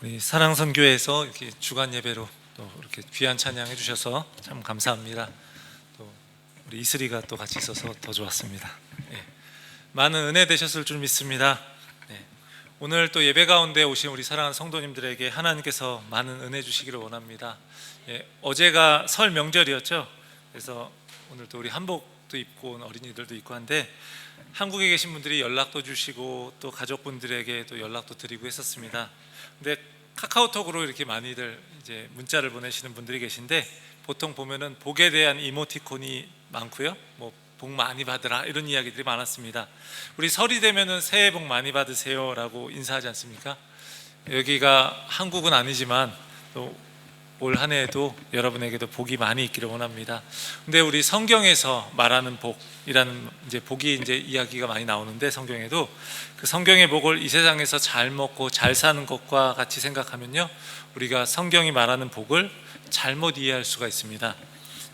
우리 사랑선교회에서 이렇게 주간 예배로 또 이렇게 귀한 찬양해 주셔서 참 감사합니다. 또 우리 이슬이가 또 같이 있어서 더 좋았습니다. 많은 은혜 되셨을 줄 믿습니다. 오늘 또 예배 가운데 오신 우리 사랑하는 성도님들에게 하나님께서 많은 은혜 주시기를 원합니다. 어제가 설 명절이었죠. 그래서 오늘 또 우리 한복도 입고 온 어린이들도 있고 한데 한국에 계신 분들이 연락도 주시고 또 가족분들에게 또 연락도 드리고 했었습니다. 근데 카카오톡으로 이렇게 많이들 이제 문자를 보내시는 분들이 계신데 보통 보면은 복에 대한 이모티콘이 많고요. 뭐 복 많이 받으라 이런 이야기들이 많았습니다. 우리 설이 되면은 새해 복 많이 받으세요라고 인사하지 않습니까? 여기가 한국은 아니지만 또 올 한 해에도 여러분에게도 복이 많이 있기를 원합니다. 근데 우리 성경에서 말하는 복이라는 이제 복이 이제 이야기가 많이 나오는데 성경에도 그 성경의 복을 이 세상에서 잘 먹고 잘 사는 것과 같이 생각하면요, 우리가 성경이 말하는 복을 잘못 이해할 수가 있습니다.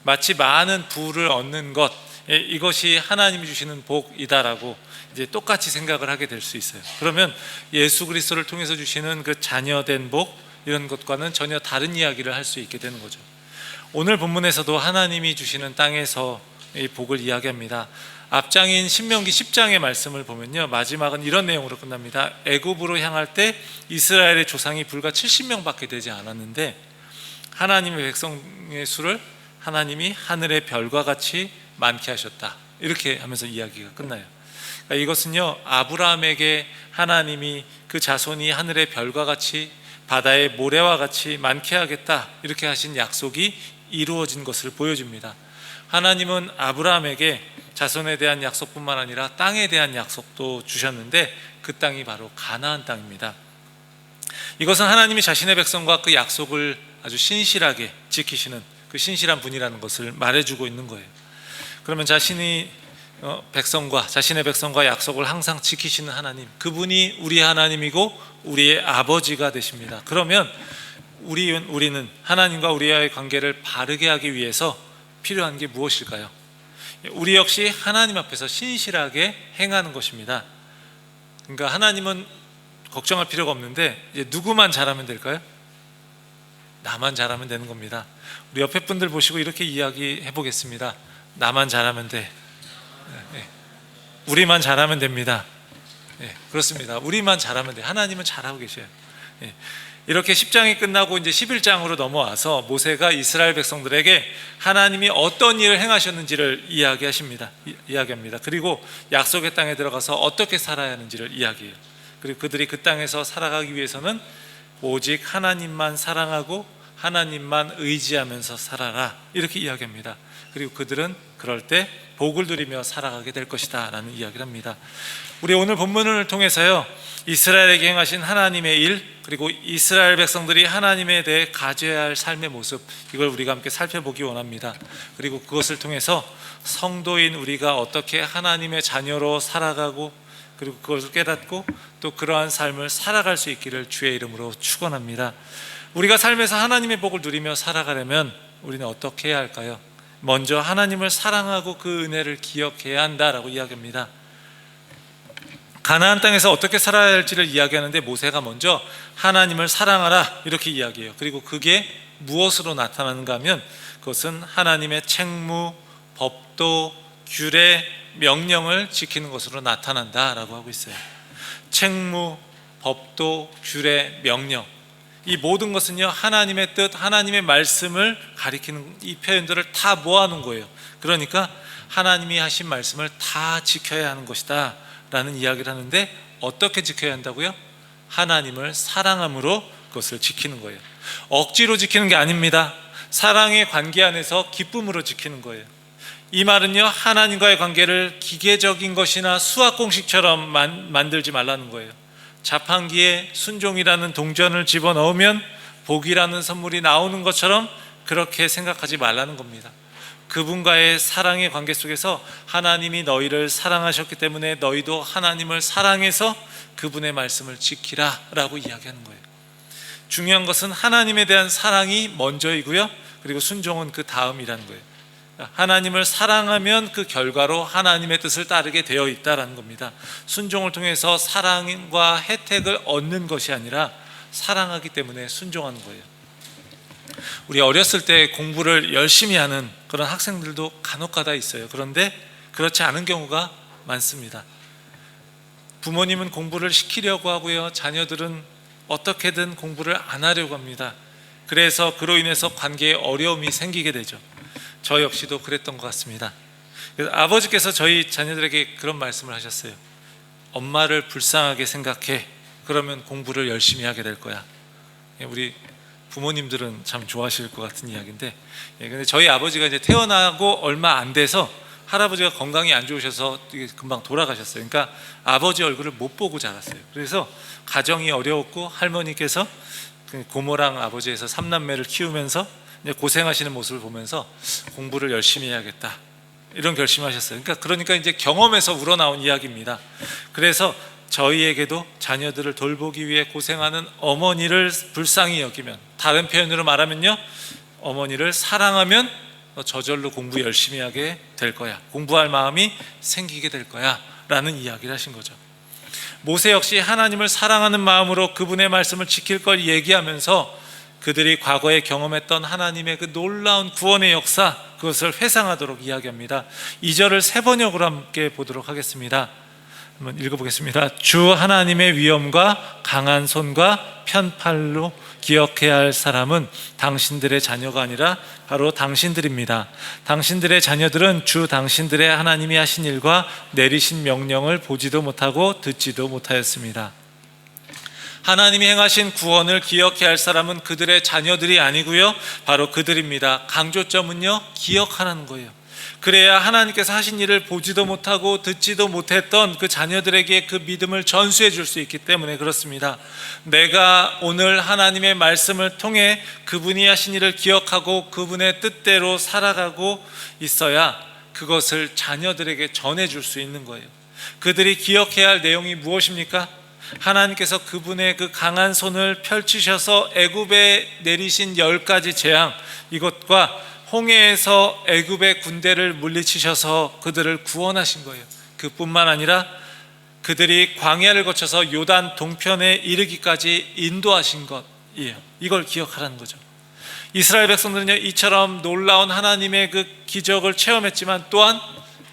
마치 많은 부를 얻는 것, 이것이 하나님이 주시는 복이다라고 이제 똑같이 생각을 하게 될 수 있어요. 그러면 예수 그리스도를 통해서 주시는 그 자녀된 복, 이런 것과는 전혀 다른 이야기를 할 수 있게 되는 거죠. 오늘 본문에서도 하나님이 주시는 땅에서 이 복을 이야기합니다. 앞장인 신명기 10장의 말씀을 보면요, 마지막은 이런 내용으로 끝납니다. 애굽으로 향할 때 이스라엘의 조상이 불과 70명밖에 되지 않았는데 하나님의 백성의 수를 하나님이 하늘의 별과 같이 많게 하셨다, 이렇게 하면서 이야기가 끝나요. 그러니까 이것은요, 아브라함에게 하나님이 그 자손이 하늘의 별과 같이 바다의 모래와 같이 많게 하겠다, 이렇게 하신 약속이 이루어진 것을 보여줍니다. 하나님은 아브라함에게 자손에 대한 약속뿐만 아니라 땅에 대한 약속도 주셨는데 그 땅이 바로 가나안 땅입니다. 이것은 하나님이 자신의 백성과 그 약속을 아주 신실하게 지키시는 그 신실한 분이라는 것을 말해주고 있는 거예요. 그러면 자신의 백성과 약속을 항상 지키시는 하나님, 그분이 우리 하나님이고 우리의 아버지가 되십니다. 그러면 우리는 하나님과 우리와의 관계를 바르게 하기 위해서 필요한 게 무엇일까요? 우리 역시 하나님 앞에서 신실하게 행하는 것입니다. 그러니까 하나님은 걱정할 필요가 없는데 이제 누구만 잘하면 될까요? 나만 잘하면 되는 겁니다. 우리 옆에 분들 보시고 이렇게 이야기해 보겠습니다. 나만 잘하면 돼. 우리만 잘하면 됩니다. 그렇습니다. 우리만 잘하면 돼. 하나님은 잘하고 계셔요. 이렇게 10장이 끝나고 이제 11장으로 넘어와서 모세가 이스라엘 백성들에게 하나님이 어떤 일을 행하셨는지를 이야기합니다. 그리고 약속의 땅에 들어가서 어떻게 살아야 하는지를 이야기해요. 그리고 그들이 그 땅에서 살아가기 위해서는 오직 하나님만 사랑하고 하나님만 의지하면서 살아라, 이렇게 이야기합니다. 그리고 그들은 그럴 때 복을 누리며 살아가게 될 것이다 라는 이야기를 합니다. 우리 오늘 본문을 통해서요, 이스라엘에게 행하신 하나님의 일, 그리고 이스라엘 백성들이 하나님에 대해 가져야 할 삶의 모습, 이걸 우리가 함께 살펴보기 원합니다. 그리고 그것을 통해서 성도인 우리가 어떻게 하나님의 자녀로 살아가고 그리고 그것을 깨닫고 또 그러한 삶을 살아갈 수 있기를 주의 이름으로 축원합니다. 우리가 삶에서 하나님의 복을 누리며 살아가려면 우리는 어떻게 해야 할까요? 먼저 하나님을 사랑하고 그 은혜를 기억해야 한다라고 이야기합니다. 가나안 땅에서 어떻게 살아야 할지를 이야기하는데 모세가 먼저 하나님을 사랑하라, 이렇게 이야기해요. 그리고 그게 무엇으로 나타나는가 하면 그것은 하나님의 책무, 법도, 규례, 명령을 지키는 것으로 나타난다라고 하고 있어요. 책무, 법도, 규례, 명령, 이 모든 것은요, 하나님의 뜻, 하나님의 말씀을 가리키는 이 표현들을 다 모아놓은 거예요. 그러니까 하나님이 하신 말씀을 다 지켜야 하는 것이다 라는 이야기를 하는데, 어떻게 지켜야 한다고요? 하나님을 사랑함으로 그것을 지키는 거예요. 억지로 지키는 게 아닙니다. 사랑의 관계 안에서 기쁨으로 지키는 거예요. 이 말은요, 하나님과의 관계를 기계적인 것이나 수학 공식처럼 만들지 말라는 거예요. 자판기에 순종이라는 동전을 집어넣으면 복이라는 선물이 나오는 것처럼 그렇게 생각하지 말라는 겁니다. 그분과의 사랑의 관계 속에서 하나님이 너희를 사랑하셨기 때문에 너희도 하나님을 사랑해서 그분의 말씀을 지키라 라고 이야기하는 거예요. 중요한 것은 하나님에 대한 사랑이 먼저이고요, 그리고 순종은 그 다음이라는 거예요. 하나님을 사랑하면 그 결과로 하나님의 뜻을 따르게 되어 있다는 겁니다. 순종을 통해서 사랑과 혜택을 얻는 것이 아니라 사랑하기 때문에 순종하는 거예요. 우리 어렸을 때 공부를 열심히 하는 그런 학생들도 간혹가다 있어요. 그런데 그렇지 않은 경우가 많습니다. 부모님은 공부를 시키려고 하고요, 자녀들은 어떻게든 공부를 안 하려고 합니다. 그래서 그로 인해서 관계에 어려움이 생기게 되죠. 저 역시도 그랬던 것 같습니다. 그래서 아버지께서 저희 자녀들에게 그런 말씀을 하셨어요. 엄마를 불쌍하게 생각해. 그러면 공부를 열심히 하게 될 거야. 우리 부모님들은 참 좋아하실 것 같은 이야기인데, 근데 저희 아버지가 이제 태어나고 얼마 안 돼서 할아버지가 건강이 안 좋으셔서 금방 돌아가셨어요. 그러니까 아버지 얼굴을 못 보고 자랐어요. 그래서 가정이 어려웠고, 할머니께서 고모랑 아버지에서 3남매를 키우면서 고생하시는 모습을 보면서 공부를 열심히 해야겠다, 이런 결심하셨어요. 그러니까 이제 경험에서 우러나온 이야기입니다. 그래서 저희에게도 자녀들을 돌보기 위해 고생하는 어머니를 불쌍히 여기면, 다른 표현으로 말하면요, 어머니를 사랑하면 저절로 공부 열심히 하게 될 거야, 공부할 마음이 생기게 될 거야 라는 이야기를 하신 거죠. 모세 역시 하나님을 사랑하는 마음으로 그분의 말씀을 지킬 걸 얘기하면서 그들이 과거에 경험했던 하나님의 그 놀라운 구원의 역사, 그것을 회상하도록 이야기합니다. 2절을 세 번역으로 함께 보도록 하겠습니다. 한번 읽어보겠습니다. 주 하나님의 위엄과 강한 손과 편팔로 기억해야 할 사람은 당신들의 자녀가 아니라 바로 당신들입니다. 당신들의 자녀들은 주 당신들의 하나님이 하신 일과 내리신 명령을 보지도 못하고 듣지도 못하였습니다. 하나님이 행하신 구원을 기억해야 할 사람은 그들의 자녀들이 아니고요, 바로 그들입니다. 강조점은요, 기억하라는 거예요. 그래야 하나님께서 하신 일을 보지도 못하고 듣지도 못했던 그 자녀들에게 그 믿음을 전수해 줄 수 있기 때문에 그렇습니다. 내가 오늘 하나님의 말씀을 통해 그분이 하신 일을 기억하고 그분의 뜻대로 살아가고 있어야 그것을 자녀들에게 전해 줄 수 있는 거예요. 그들이 기억해야 할 내용이 무엇입니까? 하나님께서 그분의 그 강한 손을 펼치셔서 애굽에 내리신 10가지 재앙, 이것과 홍해에서 애굽의 군대를 물리치셔서 그들을 구원하신 거예요. 그뿐만 아니라 그들이 광야를 거쳐서 요단 동편에 이르기까지 인도하신 것이에요. 이걸 기억하라는 거죠. 이스라엘 백성들은요, 이처럼 놀라운 하나님의 그 기적을 체험했지만 또한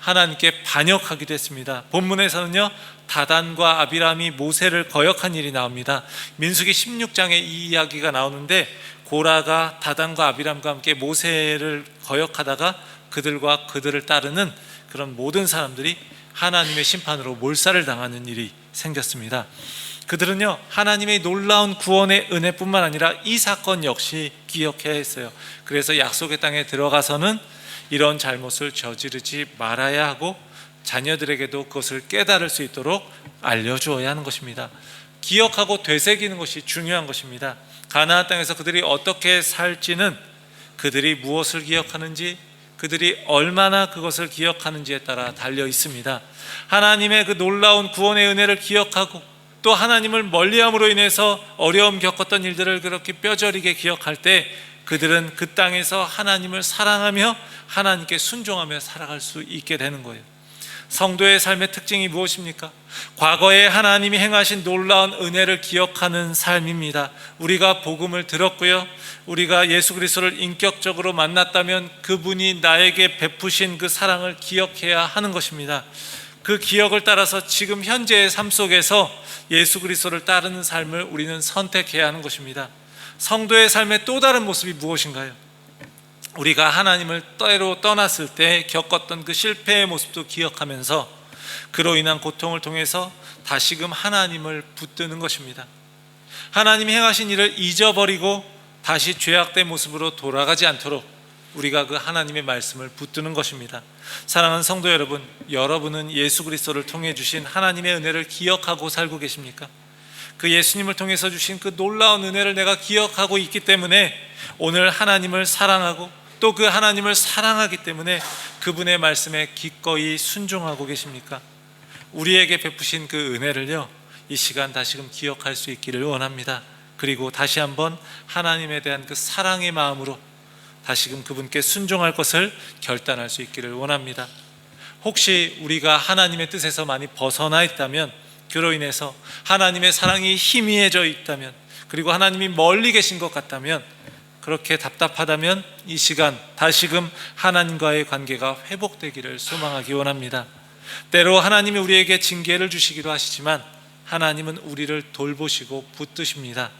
하나님께 반역하기도 했습니다. 본문에서는요, 다단과 아비람이 모세를 거역한 일이 나옵니다. 민수기 16장에 이 이야기가 나오는데, 고라가 다단과 아비람과 함께 모세를 거역하다가 그들과 그들을 따르는 그런 모든 사람들이 하나님의 심판으로 몰살을 당하는 일이 생겼습니다. 그들은요, 하나님의 놀라운 구원의 은혜뿐만 아니라 이 사건 역시 기억해야 했어요. 그래서 약속의 땅에 들어가서는 이런 잘못을 저지르지 말아야 하고 자녀들에게도 그것을 깨달을 수 있도록 알려주어야 하는 것입니다. 기억하고 되새기는 것이 중요한 것입니다. 가나안 땅에서 그들이 어떻게 살지는 그들이 무엇을 기억하는지, 그들이 얼마나 그것을 기억하는지에 따라 달려 있습니다. 하나님의 그 놀라운 구원의 은혜를 기억하고 또 하나님을 멀리함으로 인해서 어려움 겪었던 일들을 그렇게 뼈저리게 기억할 때 그들은 그 땅에서 하나님을 사랑하며 하나님께 순종하며 살아갈 수 있게 되는 거예요. 성도의 삶의 특징이 무엇입니까? 과거에 하나님이 행하신 놀라운 은혜를 기억하는 삶입니다. 우리가 복음을 들었고요, 우리가 예수 그리스도를 인격적으로 만났다면 그분이 나에게 베푸신 그 사랑을 기억해야 하는 것입니다. 그 기억을 따라서 지금 현재의 삶 속에서 예수 그리스도를 따르는 삶을 우리는 선택해야 하는 것입니다. 성도의 삶의 또 다른 모습이 무엇인가요? 우리가 하나님을 때로 떠났을 때 겪었던 그 실패의 모습도 기억하면서 그로 인한 고통을 통해서 다시금 하나님을 붙드는 것입니다. 하나님이 행하신 일을 잊어버리고 다시 죄악된 모습으로 돌아가지 않도록 우리가 그 하나님의 말씀을 붙드는 것입니다. 사랑하는 성도 여러분, 여러분은 예수 그리스도를 통해 주신 하나님의 은혜를 기억하고 살고 계십니까? 그 예수님을 통해서 주신 그 놀라운 은혜를 내가 기억하고 있기 때문에 오늘 하나님을 사랑하고 또 그 하나님을 사랑하기 때문에 그분의 말씀에 기꺼이 순종하고 계십니까? 우리에게 베푸신 그 은혜를요, 이 시간 다시금 기억할 수 있기를 원합니다. 그리고 다시 한번 하나님에 대한 그 사랑의 마음으로 다시금 그분께 순종할 것을 결단할 수 있기를 원합니다. 혹시 우리가 하나님의 뜻에서 많이 벗어나 있다면, 그로 인해서 하나님의 사랑이 희미해져 있다면, 그리고 하나님이 멀리 계신 것 같다면, 그렇게 답답하다면 이 시간 다시금 하나님과의 관계가 회복되기를 소망하기 원합니다. 때로 하나님이 우리에게 징계를 주시기도 하시지만 하나님은 우리를 돌보시고 붙드십니다.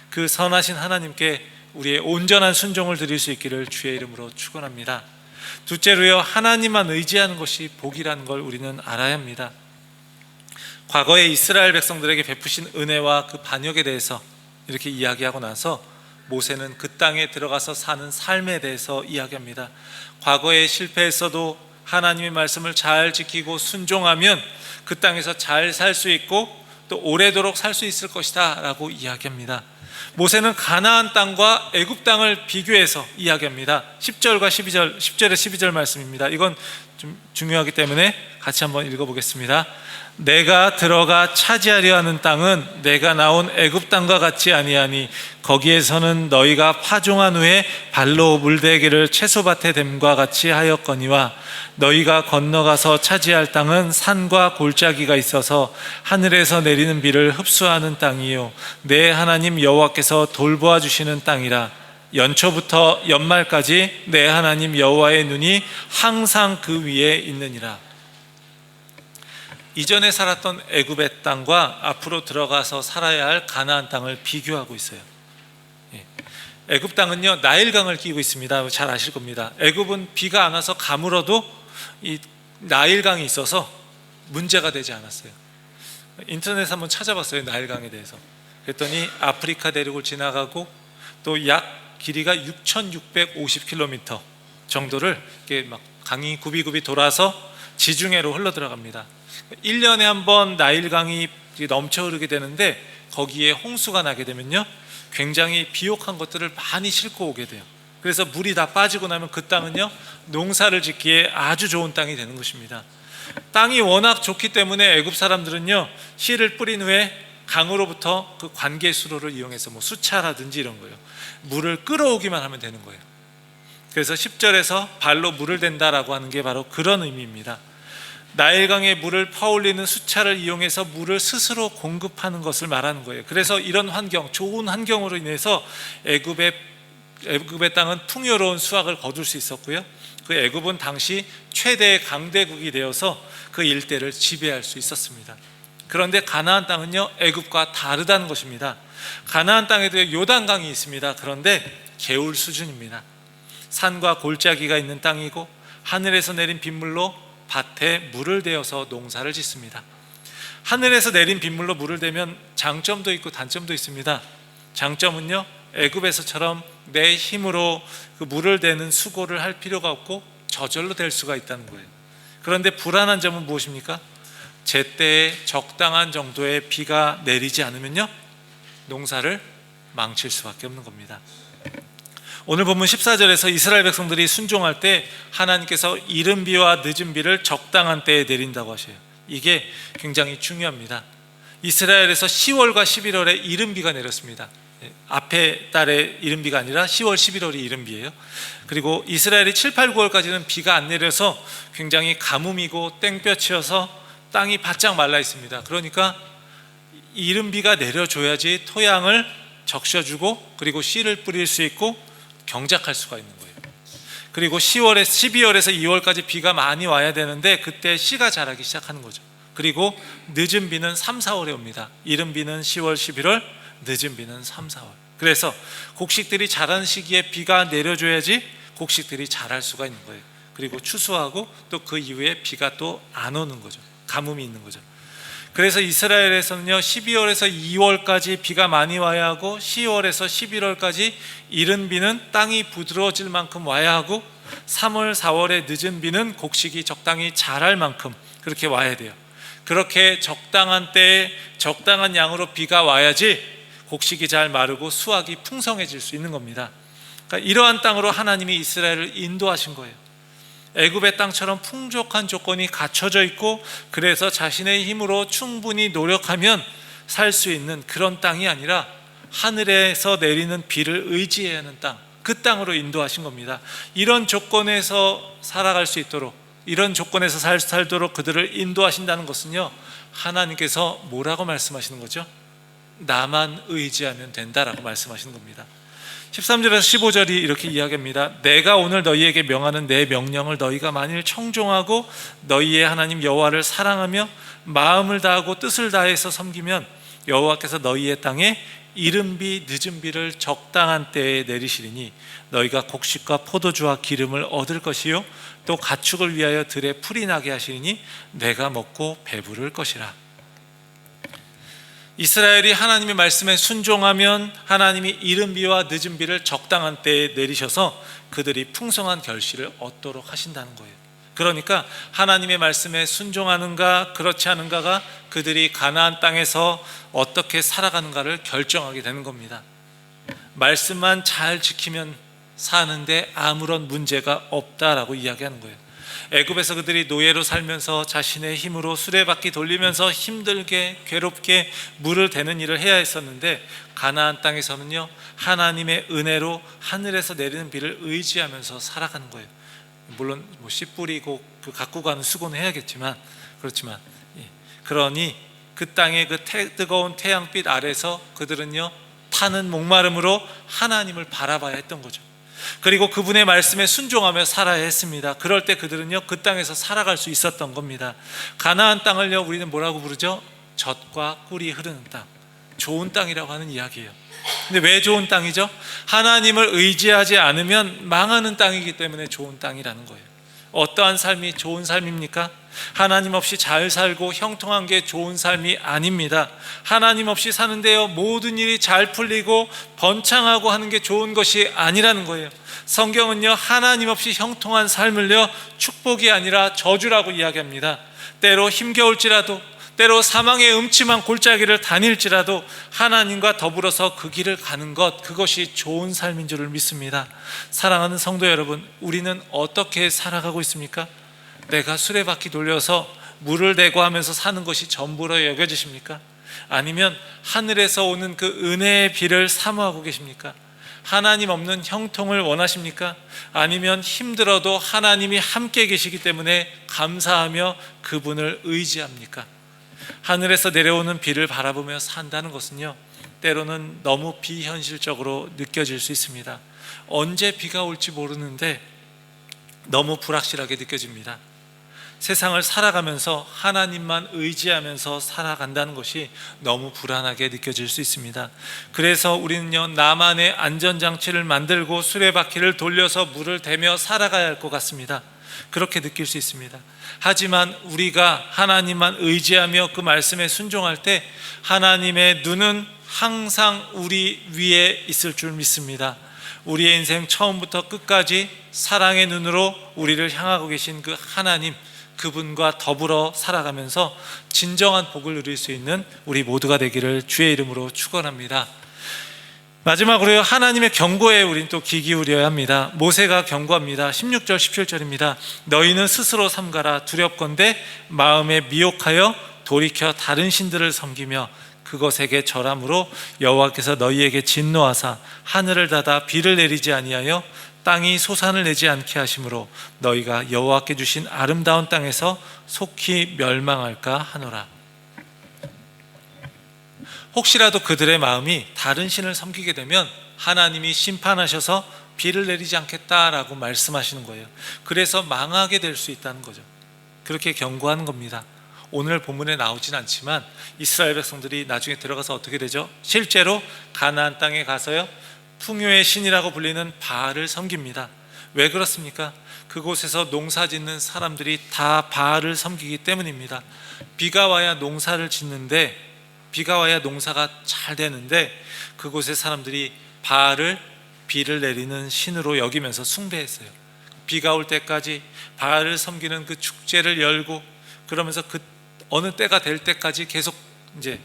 그 선하신 하나님께 우리의 온전한 순종을 드릴 수 있기를 주의 이름으로 축원합니다. 둘째로요, 하나님만 의지하는 것이 복이라는 걸 우리는 알아야 합니다. 과거에 이스라엘 백성들에게 베푸신 은혜와 그 반역에 대해서 이렇게 이야기하고 나서 모세는 그 땅에 들어가서 사는 삶에 대해서 이야기합니다. 과거에 실패했어도 하나님의 말씀을 잘 지키고 순종하면 그 땅에서 잘 살 수 있고 또 오래도록 살 수 있을 것이다 라고 이야기합니다. 모세는 가나안 땅과 애굽 땅을 비교해서 이야기합니다. 10절과 12절, 10절에 12절 말씀입니다. 이건 좀 중요하기 때문에 같이 한번 읽어보겠습니다. 내가 들어가 차지하려 하는 땅은 내가 나온 애굽 땅과 같지 아니하니 거기에서는 너희가 파종한 후에 발로 물대기를 채소밭에 댐과 같이 하였거니와 너희가 건너가서 차지할 땅은 산과 골짜기가 있어서 하늘에서 내리는 비를 흡수하는 땅이요 내 하나님 여호와께서 돌보아 주시는 땅이라. 연초부터 연말까지 내 하나님 여호와의 눈이 항상 그 위에 있느니라. 이전에 살았던 애굽의 땅과 앞으로 들어가서 살아야 할 가나안 땅을 비교하고 있어요. 애굽 땅은요, 나일강을 끼고 있습니다. 잘 아실 겁니다. 애굽은 비가 안 와서 가물어도 이 나일강이 있어서 문제가 되지 않았어요. 인터넷에 한번 찾아봤어요, 나일강에 대해서. 그랬더니 아프리카 대륙을 지나가고 또 약 길이가 6,650km 정도를 이렇게 막 강이 굽이굽이 돌아서 지중해로 흘러 들어갑니다. 1년에 한 번 나일강이 넘쳐 흐르게 되는데 거기에 홍수가 나게 되면요, 굉장히 비옥한 것들을 많이 싣고 오게 돼요. 그래서 물이 다 빠지고 나면 그 땅은요, 농사를 짓기에 아주 좋은 땅이 되는 것입니다. 땅이 워낙 좋기 때문에 애굽 사람들은요, 씨를 뿌린 후에 강으로부터 그 관계 수로를 이용해서 뭐 수차라든지 이런 거예요, 물을 끌어오기만 하면 되는 거예요. 그래서 10절에서 발로 물을 댄다라고 하는 게 바로 그런 의미입니다. 나일강의 물을 퍼올리는 수차를 이용해서 물을 스스로 공급하는 것을 말하는 거예요. 그래서 이런 환경, 좋은 환경으로 인해서 애굽의 땅은 풍요로운 수확을 거둘 수 있었고요, 그 애굽은 당시 최대의 강대국이 되어서 그 일대를 지배할 수 있었습니다. 그런데 가나안 땅은요, 애굽과 다르다는 것입니다. 가나안 땅에도 요단강이 있습니다. 그런데 개울 수준입니다. 산과 골짜기가 있는 땅이고 하늘에서 내린 빗물로 밭에 물을 대어서 농사를 짓습니다. 하늘에서 내린 빗물로 물을 대면 장점도 있고 단점도 있습니다. 장점은요, 애굽에서처럼 내 힘으로 그 물을 대는 수고를 할 필요가 없고 저절로 될 수가 있다는 거예요. 그런데 불안한 점은 무엇입니까? 제때에 적당한 정도의 비가 내리지 않으면요, 농사를 망칠 수밖에 없는 겁니다. 오늘 본문 14절에서 이스라엘 백성들이 순종할 때 하나님께서 이른 비와 늦은 비를 적당한 때에 내린다고 하셔요. 이게 굉장히 중요합니다. 이스라엘에서 10월과 11월에 이른 비가 내렸습니다. 앞에 달에 이른 비가 아니라 10월, 11월이 이른 비예요. 그리고 이스라엘이 7, 8, 9월까지는 비가 안 내려서 굉장히 가뭄이고 땡볕이어서 땅이 바짝 말라 있습니다. 그러니까 이른 비가 내려줘야지 토양을 적셔주고 그리고 씨를 뿌릴 수 있고 경작할 수가 있는 거예요. 그리고 10월에 12월에서 2월까지 비가 많이 와야 되는데 그때 씨가 자라기 시작하는 거죠. 그리고 늦은 비는 3, 4월에 옵니다. 이른 비는 10월, 11월, 늦은 비는 3, 4월. 그래서 곡식들이 자라는 시기에 비가 내려줘야지 곡식들이 자랄 수가 있는 거예요. 그리고 추수하고 또 그 이후에 비가 또 안 오는 거죠. 가뭄이 있는 거죠. 그래서 이스라엘에서는요, 12월에서 2월까지 비가 많이 와야 하고 10월에서 11월까지 이른 비는 땅이 부드러워질 만큼 와야 하고 3월, 4월에 늦은 비는 곡식이 적당히 자랄 만큼 그렇게 와야 돼요. 그렇게 적당한 때에 적당한 양으로 비가 와야지 곡식이 잘 마르고 수확이 풍성해질 수 있는 겁니다. 그러니까 이러한 땅으로 하나님이 이스라엘을 인도하신 거예요. 애굽의 땅처럼 풍족한 조건이 갖춰져 있고 그래서 자신의 힘으로 충분히 노력하면 살 수 있는 그런 땅이 아니라 하늘에서 내리는 비를 의지해야 하는 땅, 그 땅으로 인도하신 겁니다. 이런 조건에서 살아갈 수 있도록, 이런 조건에서 살도록 그들을 인도하신다는 것은요, 하나님께서 뭐라고 말씀하시는 거죠? 나만 의지하면 된다라고 말씀하시는 겁니다. 13절에서 15절이 이렇게 이야기합니다. 내가 오늘 너희에게 명하는 내 명령을 너희가 만일 청종하고 너희의 하나님 여호와를 사랑하며 마음을 다하고 뜻을 다해서 섬기면 여호와께서 너희의 땅에 이른비 늦은비를 적당한 때에 내리시리니 너희가 곡식과 포도주와 기름을 얻을 것이요 또 가축을 위하여 들에 풀이 나게 하시리니 내가 먹고 배부를 것이라. 이스라엘이 하나님의 말씀에 순종하면 하나님이 이른 비와 늦은 비를 적당한 때에 내리셔서 그들이 풍성한 결실을 얻도록 하신다는 거예요. 그러니까 하나님의 말씀에 순종하는가 그렇지 않은가가 그들이 가나안 땅에서 어떻게 살아가는가를 결정하게 되는 겁니다. 말씀만 잘 지키면 사는데 아무런 문제가 없다라고 이야기하는 거예요. 애굽에서 그들이 노예로 살면서 자신의 힘으로 수레바퀴 돌리면서 힘들게 괴롭게 물을 대는 일을 해야 했었는데 가나안 땅에서는요 하나님의 은혜로 하늘에서 내리는 비를 의지하면서 살아가는 거예요. 물론 씨 뿌리고 그 갖고 가는 수고는 해야겠지만 그렇지만 그러니 그 땅의 그 뜨거운 태양빛 아래서 그들은요 타는 목마름으로 하나님을 바라봐야 했던 거죠. 그리고 그분의 말씀에 순종하며 살아야 했습니다. 그럴 때 그들은요 그 땅에서 살아갈 수 있었던 겁니다. 가나안 땅을요 우리는 뭐라고 부르죠? 젖과 꿀이 흐르는 땅, 좋은 땅이라고 하는 이야기예요. 근데 왜 좋은 땅이죠? 하나님을 의지하지 않으면 망하는 땅이기 때문에 좋은 땅이라는 거예요. 어떠한 삶이 좋은 삶입니까? 하나님 없이 잘 살고 형통한 게 좋은 삶이 아닙니다. 하나님 없이 사는데요 모든 일이 잘 풀리고 번창하고 하는 게 좋은 것이 아니라는 거예요. 성경은요 하나님 없이 형통한 삶을요 축복이 아니라 저주라고 이야기합니다. 때로 힘겨울지라도 때로 사망의 음침한 골짜기를 다닐지라도 하나님과 더불어서 그 길을 가는 것, 그것이 좋은 삶인 줄을 믿습니다. 사랑하는 성도 여러분, 우리는 어떻게 살아가고 있습니까? 내가 수레바퀴 돌려서 물을 대고 하면서 사는 것이 전부로 여겨지십니까? 아니면 하늘에서 오는 그 은혜의 비를 사모하고 계십니까? 하나님 없는 형통을 원하십니까? 아니면 힘들어도 하나님이 함께 계시기 때문에 감사하며 그분을 의지합니까? 하늘에서 내려오는 비를 바라보며 산다는 것은요 때로는 너무 비현실적으로 느껴질 수 있습니다. 언제 비가 올지 모르는데 너무 불확실하게 느껴집니다. 세상을 살아가면서 하나님만 의지하면서 살아간다는 것이 너무 불안하게 느껴질 수 있습니다. 그래서 우리는요 나만의 안전장치를 만들고 수레바퀴를 돌려서 물을 대며 살아가야 할 것 같습니다. 그렇게 느낄 수 있습니다. 하지만 우리가 하나님만 의지하며 그 말씀에 순종할 때 하나님의 눈은 항상 우리 위에 있을 줄 믿습니다. 우리의 인생 처음부터 끝까지 사랑의 눈으로 우리를 향하고 계신 그 하나님, 그분과 더불어 살아가면서 진정한 복을 누릴 수 있는 우리 모두가 되기를 주의 이름으로 축원합니다. 마지막으로요 하나님의 경고에 우리는 또 귀 기울여야 합니다. 모세가 경고합니다. 16절 17절입니다. 너희는 스스로 삼가라. 두렵건대 마음에 미혹하여 돌이켜 다른 신들을 섬기며 그것에게 절함으로 여호와께서 너희에게 진노하사 하늘을 닫아 비를 내리지 아니하여 땅이 소산을 내지 않게 하심으로 너희가 여호와께 주신 아름다운 땅에서 속히 멸망할까 하노라. 혹시라도 그들의 마음이 다른 신을 섬기게 되면 하나님이 심판하셔서 비를 내리지 않겠다라고 말씀하시는 거예요. 그래서 망하게 될 수 있다는 거죠. 그렇게 경고하는 겁니다. 오늘 본문에 나오진 않지만 이스라엘 백성들이 나중에 들어가서 어떻게 되죠? 실제로 가나안 땅에 가서요 풍요의 신이라고 불리는 바알을 섬깁니다. 왜 그렇습니까? 그곳에서 농사 짓는 사람들이 다 바알을 섬기기 때문입니다. 비가 와야 농사를 짓는데 비가 와야 농사가 잘 되는데 그곳의 사람들이 바알을 비를 내리는 신으로 여기면서 숭배했어요. 비가 올 때까지 바알을 섬기는 그 축제를 열고 그러면서 그 어느 때가 될 때까지 계속 이제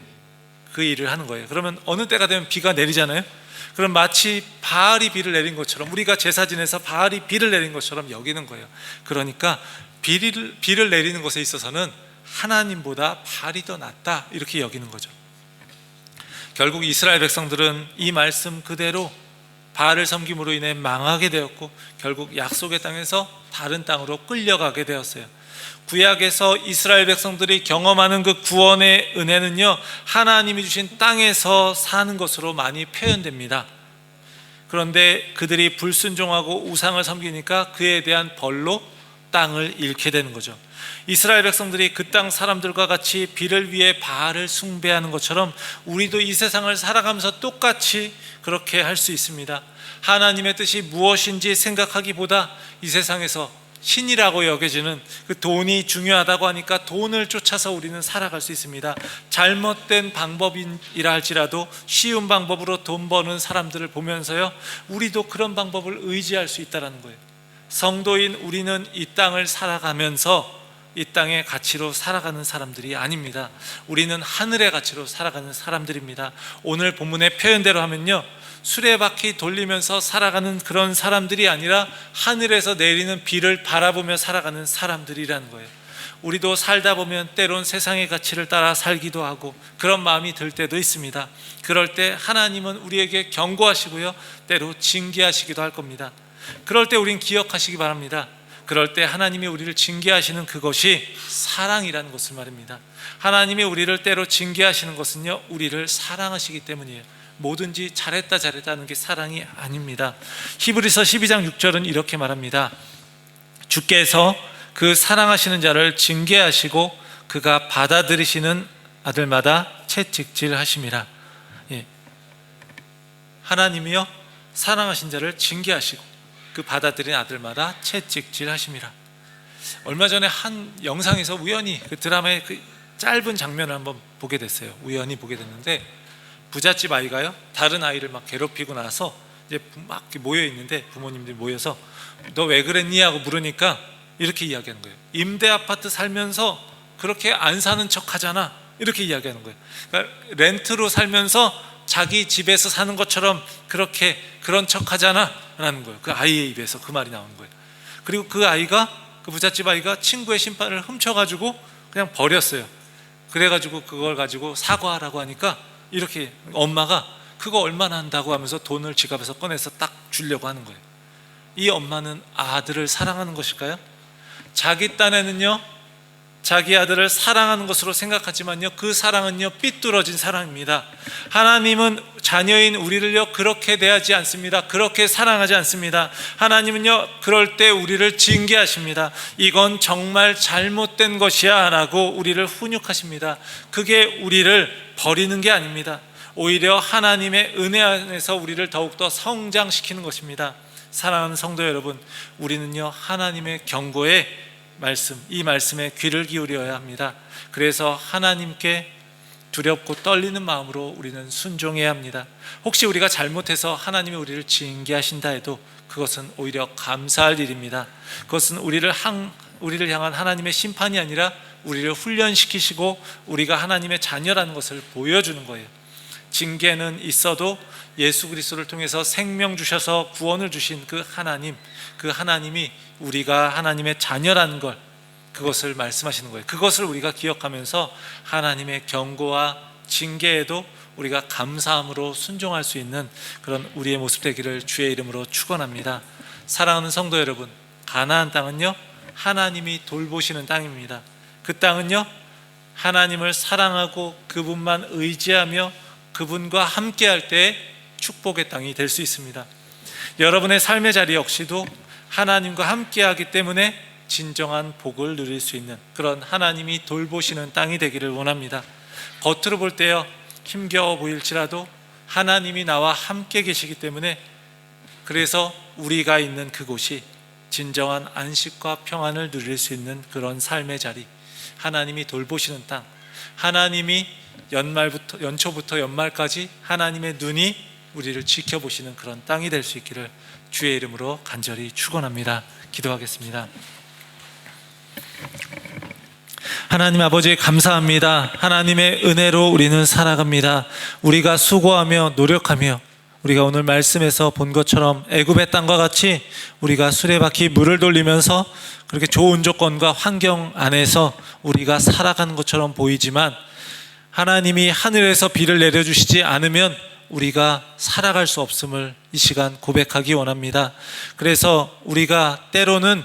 그 일을 하는 거예요. 그러면 어느 때가 되면 비가 내리잖아요. 그럼 마치 바알이 비를 내린 것처럼 우리가 제사 지내서 바알이 비를 내린 것처럼 여기는 거예요. 그러니까 비를 내리는 것에 있어서는 하나님보다 바알이 더 낫다 이렇게 여기는 거죠. 결국 이스라엘 백성들은 이 말씀 그대로 바알을 섬김으로 인해 망하게 되었고 결국 약속의 땅에서 다른 땅으로 끌려가게 되었어요. 구약에서 이스라엘 백성들이 경험하는 그 구원의 은혜는요, 하나님이 주신 땅에서 사는 것으로 많이 표현됩니다. 그런데 그들이 불순종하고 우상을 섬기니까 그에 대한 벌로 땅을 잃게 되는 거죠. 이스라엘 백성들이 그 땅 사람들과 같이 비를 위해 바알을 숭배하는 것처럼 우리도 이 세상을 살아가면서 똑같이 그렇게 할 수 있습니다. 하나님의 뜻이 무엇인지 생각하기보다 이 세상에서 신이라고 여겨지는 그 돈이 중요하다고 하니까 돈을 쫓아서 우리는 살아갈 수 있습니다. 잘못된 방법이라 할지라도 쉬운 방법으로 돈 버는 사람들을 보면서요, 우리도 그런 방법을 의지할 수 있다는 거예요. 성도인 우리는 이 땅을 살아가면서 이 땅의 가치로 살아가는 사람들이 아닙니다. 우리는 하늘의 가치로 살아가는 사람들입니다. 오늘 본문의 표현대로 하면요, 수레바퀴 돌리면서 살아가는 그런 사람들이 아니라 하늘에서 내리는 비를 바라보며 살아가는 사람들이라는 거예요. 우리도 살다 보면 때론 세상의 가치를 따라 살기도 하고 그런 마음이 들 때도 있습니다. 그럴 때 하나님은 우리에게 경고하시고요, 때로 징계하시기도 할 겁니다. 그럴 때 우린 기억하시기 바랍니다. 그럴 때 하나님이 우리를 징계하시는 그것이 사랑이라는 것을 말입니다. 하나님이 우리를 때로 징계하시는 것은요, 우리를 사랑하시기 때문이에요. 뭐든지 잘했다 하는 게 사랑이 아닙니다. 히브리서 12장 6절은 이렇게 말합니다. 주께서 그 사랑하시는 자를 징계하시고 그가 받아들이시는 아들마다 채찍질하심이라. 하나님이요, 사랑하신 자를 징계하시고 그 받아들인 아들마다 채찍질하심이라. 얼마 전에 한 영상에서 우연히 그 드라마의 그 짧은 장면을 한번 보게 됐어요. 우연히 보게 됐는데, 부잣집 아이가요, 다른 아이를 막 괴롭히고 나서 이제 막 모여 있는데 부모님들이 모여서 너 왜 그랬니? 하고 물으니까 이렇게 이야기하는 거예요. 임대 아파트 살면서 그렇게 안 사는 척 하잖아, 이렇게 이야기하는 거예요. 그러니까 렌트로 살면서 자기 집에서 사는 것처럼 그렇게 그런 척 하잖아 라는 거예요. 그 아이의 입에서 그 말이 나오는 거예요. 그리고 그 아이가, 그 부잣집 아이가 친구의 신발을 훔쳐가지고 그냥 버렸어요. 그래가지고 그걸 가지고 사과하라고 하니까 이렇게 엄마가 그거 얼마나 한다고 하면서 돈을 지갑에서 꺼내서 딱 주려고 하는 거예요. 이 엄마는 아들을 사랑하는 것일까요? 자기 딴에는요, 자기 아들을 사랑하는 것으로 생각하지만요, 그 사랑은요, 삐뚤어진 사랑입니다. 하나님은 자녀인 우리를요, 그렇게 대하지 않습니다. 그렇게 사랑하지 않습니다. 하나님은요, 그럴 때 우리를 징계하십니다. 이건 정말 잘못된 것이야 라고 우리를 훈육하십니다. 그게 우리를 버리는 게 아닙니다. 오히려 하나님의 은혜 안에서 우리를 더욱더 성장시키는 것입니다. 사랑하는 성도 여러분, 우리는요, 하나님의 경고에 이 말씀에 귀를 기울여야 합니다. 그래서 하나님께 두렵고 떨리는 마음으로 우리는 순종해야 합니다. 혹시 우리가 잘못해서 하나님이 우리를 징계하신다 해도 그것은 오히려 감사할 일입니다. 그것은 우리를 향한 하나님의 심판이 아니라 우리를 훈련시키시고 우리가 하나님의 자녀라는 것을 보여주는 거예요. 징계는 있어도 예수 그리스도를 통해서 생명 주셔서 구원을 주신 그 하나님이 우리가 하나님의 자녀라는 걸, 그것을 말씀하시는 거예요. 그것을 우리가 기억하면서 하나님의 경고와 징계에도 우리가 감사함으로 순종할 수 있는 그런 우리의 모습 되기를 주의 이름으로 축원합니다. 사랑하는 성도 여러분, 가나안 땅은요, 하나님이 돌보시는 땅입니다. 그 땅은요, 하나님을 사랑하고 그분만 의지하며 그분과 함께할 때 축복의 땅이 될 수 있습니다. 여러분의 삶의 자리 역시도 하나님과 함께하기 때문에 진정한 복을 누릴 수 있는 그런 하나님이 돌보시는 땅이 되기를 원합니다. 겉으로 볼 때요, 힘겨워 보일지라도 하나님이 나와 함께 계시기 때문에, 그래서 우리가 있는 그곳이 진정한 안식과 평안을 누릴 수 있는 그런 삶의 자리, 하나님이 돌보시는 땅, 하나님이 연초부터 연말까지 하나님의 눈이 우리를 지켜보시는 그런 땅이 될 수 있기를 주의 이름으로 간절히 축원합니다. 기도하겠습니다. 하나님 아버지, 감사합니다. 하나님의 은혜로 우리는 살아갑니다. 우리가 수고하며 노력하며 우리가 오늘 말씀에서 본 것처럼 애굽의 땅과 같이 우리가 수레바퀴 물을 돌리면서 그렇게 좋은 조건과 환경 안에서 우리가 살아가는 것처럼 보이지만, 하나님이 하늘에서 비를 내려주시지 않으면 우리가 살아갈 수 없음을 이 시간 고백하기 원합니다. 그래서 우리가 때로는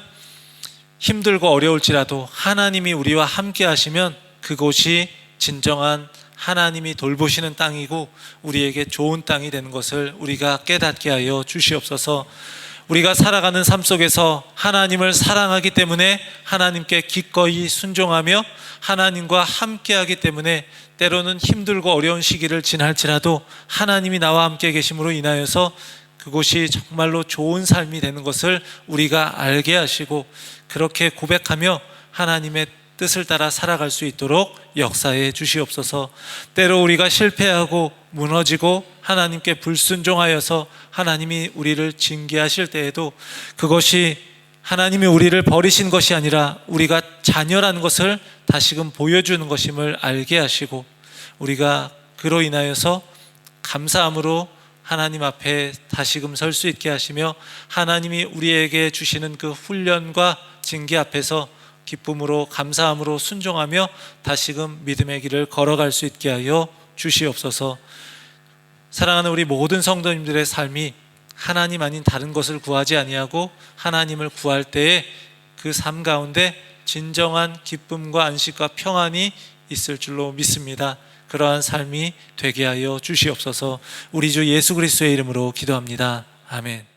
힘들고 어려울지라도 하나님이 우리와 함께 하시면 그곳이 진정한 하나님이 돌보시는 땅이고 우리에게 좋은 땅이 되는 것을 우리가 깨닫게 하여 주시옵소서. 우리가 살아가는 삶 속에서 하나님을 사랑하기 때문에 하나님께 기꺼이 순종하며 하나님과 함께하기 때문에 때로는 힘들고 어려운 시기를 지날지라도 하나님이 나와 함께 계심으로 인하여서 그곳이 정말로 좋은 삶이 되는 것을 우리가 알게 하시고 그렇게 고백하며 하나님의 뜻을 따라 살아갈 수 있도록 역사해 주시옵소서. 때로 우리가 실패하고 무너지고 하나님께 불순종하여서 하나님이 우리를 징계하실 때에도 그것이 하나님이 우리를 버리신 것이 아니라 우리가 자녀라는 것을 다시금 보여주는 것임을 알게 하시고 우리가 그로 인하여서 감사함으로 하나님 앞에 다시금 설 수 있게 하시며 하나님이 우리에게 주시는 그 훈련과 징계 앞에서 기쁨으로 감사함으로 순종하며 다시금 믿음의 길을 걸어갈 수 있게 하여 주시옵소서. 사랑하는 우리 모든 성도님들의 삶이 하나님 아닌 다른 것을 구하지 아니하고 하나님을 구할 때에 그 삶 가운데 진정한 기쁨과 안식과 평안이 있을 줄로 믿습니다. 그러한 삶이 되게 하여 주시옵소서. 우리 주 예수 그리스도의 이름으로 기도합니다. 아멘.